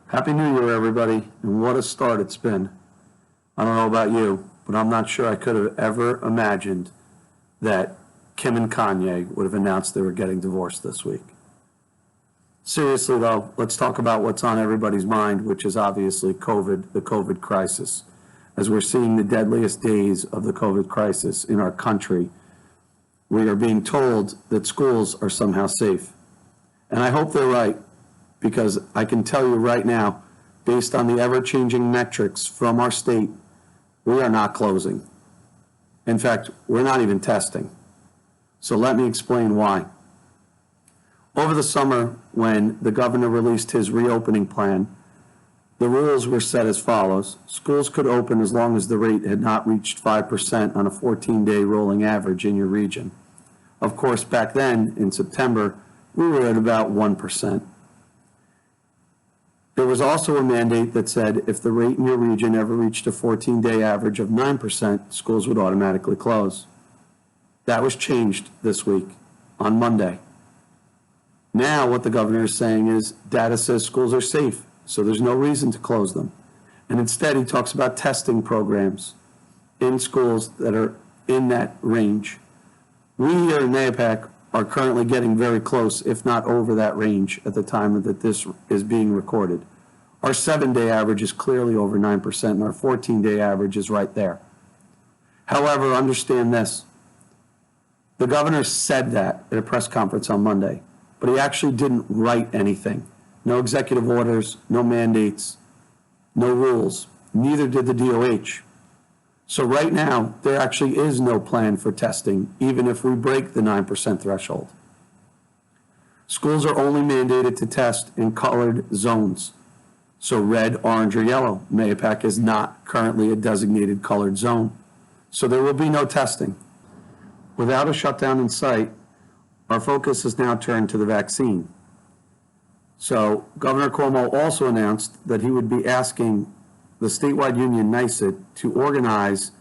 Happy New Year, everybody, and what a start it's been. I don't know about you, but I'm not sure I could have ever imagined that Kim and Kanye would have announced they were getting divorced this week. Seriously, though, let's talk about what's on everybody's mind, which is obviously COVID, the COVID crisis. As we're seeing the deadliest days of the COVID crisis in our country, we are being told that schools are somehow safe. And I hope they're right, because I can tell you right now, based on the ever-changing metrics from our state, we are not closing. In fact, we're not even testing. So let me explain why. Over the summer, when the governor released his reopening plan, the rules were set as follows. Schools could open as long as the rate had not reached 5% on a 14-day rolling average in your region. Of course, back then, in September, we were at about 1%. There was also a mandate that said if the rate in your region ever reached a 14-day average of 9%, schools would automatically close. That was changed this week, on Monday. Now what the governor is saying is data says schools are safe, so there's no reason to close them. And instead he talks about testing programs in schools that are in that range. We here in Mahopac are currently getting very close, if not over that range at the time that this is being recorded. Our 7-day average is clearly over 9%, and our 14-day average is right there. However, understand this. The governor said that at a press conference on Monday, but he actually didn't write anything. No executive orders, no mandates, no rules. Neither did the DOH. So right now, there actually is no plan for testing, even if we break the 9% threshold. Schools are only mandated to test in colored zones. So red, orange, or yellow. Mahopac is not currently a designated colored zone. So there will be no testing. Without a shutdown in sight, our focus is now turned to the vaccine. So Governor Cuomo also announced that he would be asking the statewide union NICET to organize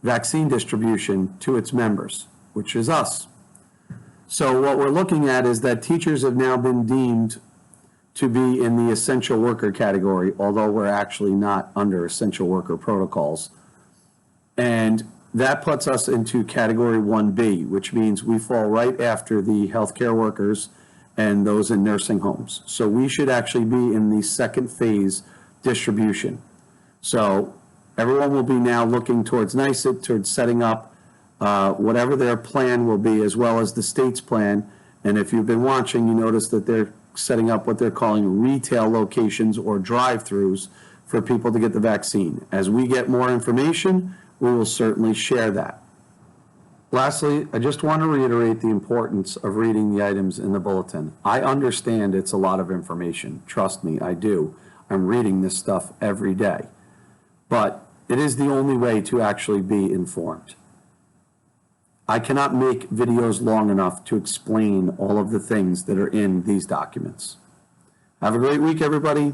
vaccine distribution to its members, which is us. So what we're looking at is that teachers have now been deemed to be in the essential worker category, although we're actually not under essential worker protocols. And that puts us into category 1B, which means we fall right after the healthcare workers and those in nursing homes. So we should actually be in the second phase distribution. So everyone will be now looking towards NICET, towards setting up whatever their plan will be, as well as the state's plan. And if you've been watching, you notice that they're setting up what they're calling retail locations or drive-throughs for people to get the vaccine. As we get more information, we will certainly share that. Lastly, I just want to reiterate the importance of reading the items in the bulletin. I understand it's a lot of information. Trust me, I do. I'm reading this stuff every day. But it is the only way to actually be informed. I cannot make videos long enough to explain all of the things that are in these documents. Have a great week, everybody.